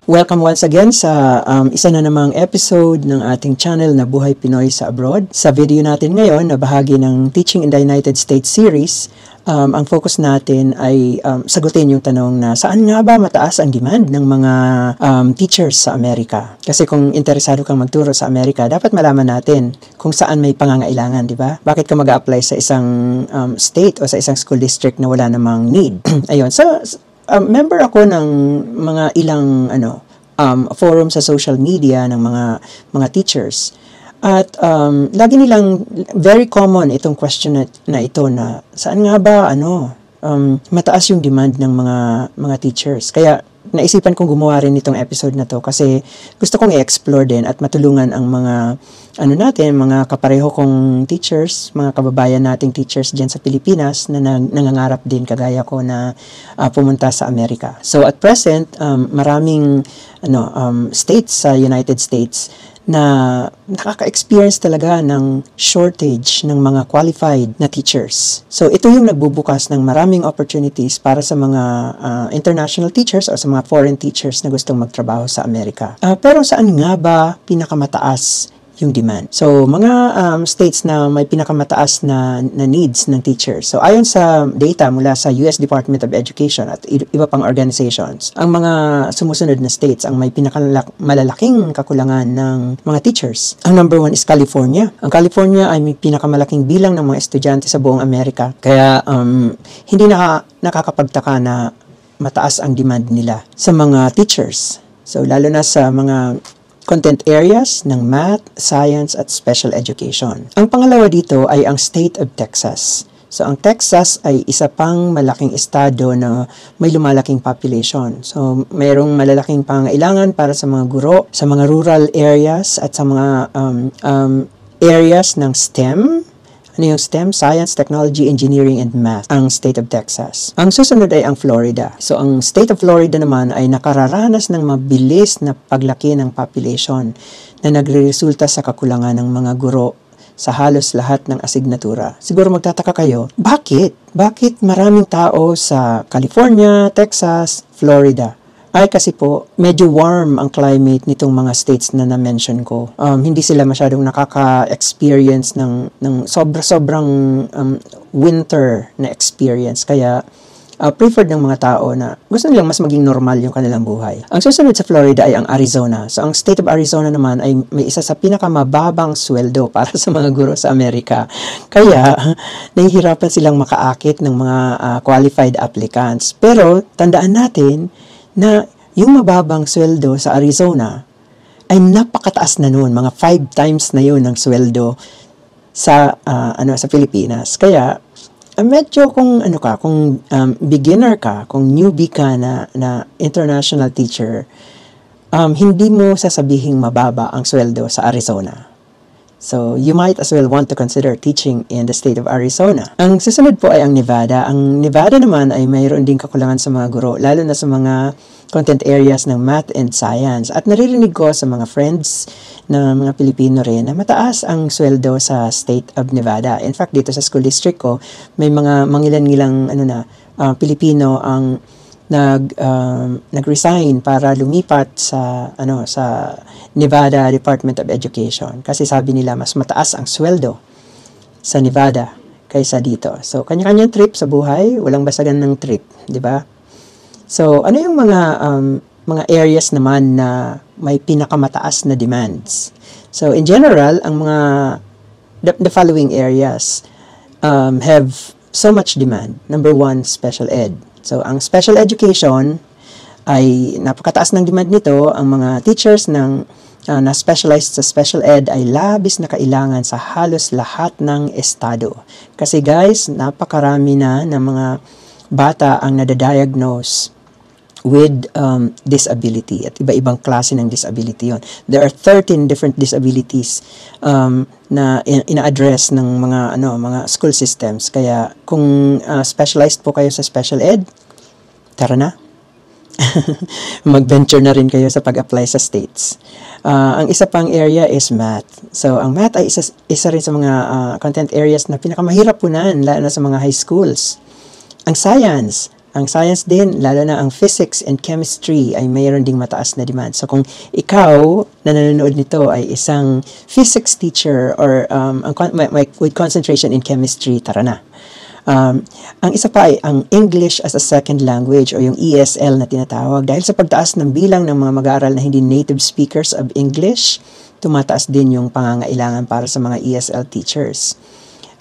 Welcome once again sa isa na namang episode ng ating channel na Buhay Pinoy sa Abroad. Sa video natin ngayon na bahagi ng Teaching in the United States series, ang focus natin ay sagutin yung tanong na saan nga ba mataas ang demand ng mga teachers sa Amerika? Kasi kung interesado kang magturo sa Amerika, dapat malaman natin kung saan may pangangailangan, di ba? Bakit ka mag-a-apply sa isang state o sa isang school district na wala namang need? Ayun, member ako ng mga ilang forum sa social media ng mga teachers. At lagi nilang very common itong question na ito na saan nga ba mataas yung demand ng mga teachers. Kaya naisipan kong gumawa rin itong episode na to kasi gusto kong i-explore din at matulungan ang mga mga kapareho kong teachers, mga kababayan nating teachers diyan sa Pilipinas na nangangarap din kagaya ko na pumunta sa Amerika. So at present, maraming states sa United States na nakaka-experience talaga ng shortage ng mga qualified na teachers. So, ito yung nagbubukas ng maraming opportunities para sa mga international teachers o sa mga foreign teachers na gustong magtrabaho sa Amerika. Pero saan nga ba pinakamataas yung demand? So, mga states na may pinakamataas na needs ng teachers. So, ayon sa data mula sa US Department of Education at iba pang organizations, ang mga sumusunod na states ang may pinakamalaking kakulangan ng mga teachers. Ang number 1 is California. Ang California ay may pinakamalaking bilang ng mga estudyante sa buong Amerika. Kaya, hindi nakakapagtaka na mataas ang demand nila sa mga teachers. So, lalo na sa mga content areas ng math, science, at special education. Ang pangalawa dito ay ang state of Texas. So, ang Texas ay isa pang malaking estado na may lumalaking population. So, mayroong malalaking pangailangan para sa mga guro, sa mga rural areas, at sa mga areas ng STEM. Ano yung STEM? Science, Technology, Engineering, and Math, ang state of Texas. Ang susunod ay ang Florida. So, ang state of Florida naman ay nakararanas ng mabilis na paglaki ng population na nagre-resulta sa kakulangan ng mga guro sa halos lahat ng asignatura. Siguro magtataka kayo, bakit? Bakit maraming tao sa California, Texas, Florida? Ay kasi po, medyo warm ang climate nitong mga states na na-mention ko. Hindi sila masyadong nakaka-experience ng sobrang winter na experience. Kaya, preferred ng mga tao na gusto nilang mas maging normal yung kanilang buhay. Ang susunod sa Florida ay ang Arizona. So, ang state of Arizona naman ay may isa sa pinakamababang sweldo para sa mga guro sa Amerika. Kaya, nahihirapan silang makaakit ng mga qualified applicants. Pero, tandaan natin na yung mababang sweldo sa Arizona ay napakataas na noon, mga 5 times na yun ang sweldo sa Pilipinas. Kaya medyo kung beginner ka, kung newbie ka na international teacher, hindi mo sasabihing mababa ang sweldo sa Arizona. So, you might as well want to consider teaching in the state of Arizona. Ang susunod po ay ang Nevada. Ang Nevada naman ay mayroon din kakulangan sa mga guro, lalo na sa mga content areas ng math and science. At naririnig ko sa mga friends na mga Pilipino rin na mataas ang sweldo sa state of Nevada. In fact, dito sa school district ko, may mga mangilan-ngilang Pilipino ang nag-resign para lumipat sa Nevada Department of Education kasi sabi nila mas mataas ang sweldo sa Nevada kaysa dito. So kanya-kanyang trip sa buhay, walang basagan ng trip, di ba? So ano yung mga areas naman na may pinakamataas na demands? So in general, ang the following areas have so much demand. Number 1, special ed. So, ang special education ay napakataas ng demand nito. Ang mga teachers na specialized sa special ed ay labis na kailangan sa halos lahat ng estado. Kasi guys, napakarami na ng mga bata ang nadadiagnose with disability at iba-ibang klase ng disability yon. There are 13 different disabilities na ina-address ng mga school systems. Kaya kung specialized po kayo sa special ed, tara na. Mag-venture na rin kayo sa pag-apply sa states. Ang isa pang area is math. So, ang math ay isa rin sa mga content areas na pinakamahirap punan, lalo na sa mga high schools. Ang science, Ang science din, lalo na ang physics and chemistry ay mayroon ding mataas na demand. So kung ikaw na nanonood nito ay isang physics teacher or with concentration in chemistry, tara na. Ang isa pa ay ang English as a second language o yung ESL na tinatawag. Dahil sa pagtaas ng bilang ng mga mag-aaral na hindi native speakers of English, tumataas din yung pangangailangan para sa mga ESL teachers.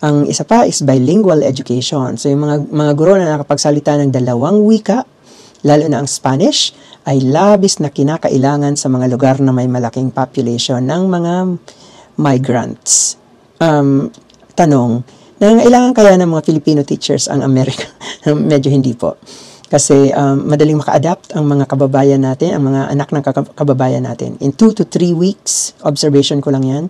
Ang isa pa is bilingual education. So yung mga guro na nakapagsalita ng dalawang wika, lalo na ang Spanish, ay labis na kinakailangan sa mga lugar na may malaking population ng mga migrants. Tanong, nangangailangan kaya ng mga Filipino teachers ang Amerika? Medyo hindi po. Kasi madaling maka-adapt ang mga kababayan natin, ang mga anak ng kababayan natin. In 2 to 3 weeks, observation ko lang yan,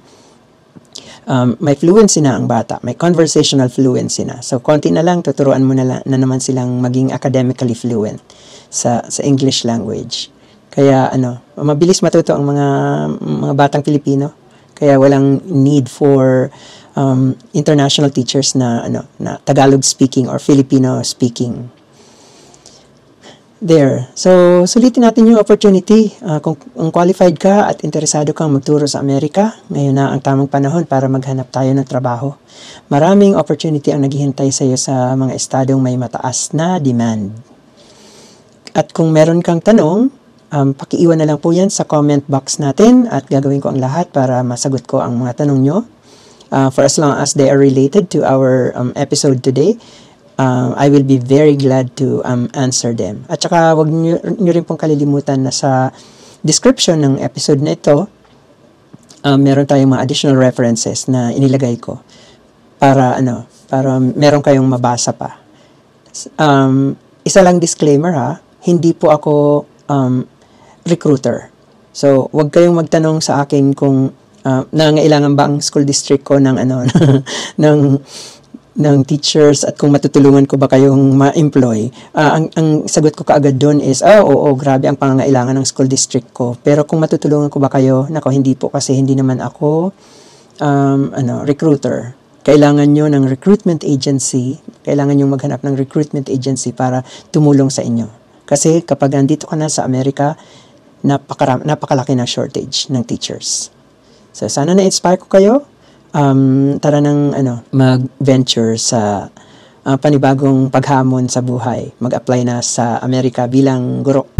may fluency na ang bata, may conversational fluency na. So, konti na lang, tuturuan mo na naman silang maging academically fluent sa English language. Kaya, mabilis matuto ang mga batang Pilipino. Kaya walang need for international teachers na Tagalog speaking or Filipino speaking. There. So, sulitin natin yung opportunity. Kung qualified ka at interesado kang magturo sa Amerika, ngayon na ang tamang panahon para maghanap tayo ng trabaho. Maraming opportunity ang naghihintay sa iyo sa mga estadong may mataas na demand. At kung meron kang tanong, pakiiwan na lang po yan sa comment box natin at gagawin ko ang lahat para masagot ko ang mga tanong nyo. For as long as they are related to our episode today, I will be very glad to answer them. At saka wag nyo rin pong kalilimutan na sa description ng episode na ito, meron tayong mga additional references na inilagay ko para meron kayong mabasa pa. Isa lang disclaimer ha, hindi po ako recruiter. So, wag kayong magtanong sa akin kung nangangailangan ba ang school district ko ng ng teachers at kung matutulungan ko ba kayong ma-employ. Ang sagot ko kaagad doon is, oo, grabe ang pangangailangan ng school district ko. Pero kung matutulungan ko ba kayo, hindi po kasi hindi naman ako recruiter. Kailangan nyo ng recruitment agency, kailangan nyo maghanap ng recruitment agency para tumulong sa inyo. Kasi kapag nandito ka na sa Amerika, napakalaki na shortage ng teachers. So sana na-inspire ko kayo. Tara nang mag-venture sa panibagong paghamon sa buhay. Mag-apply na sa Amerika bilang guro.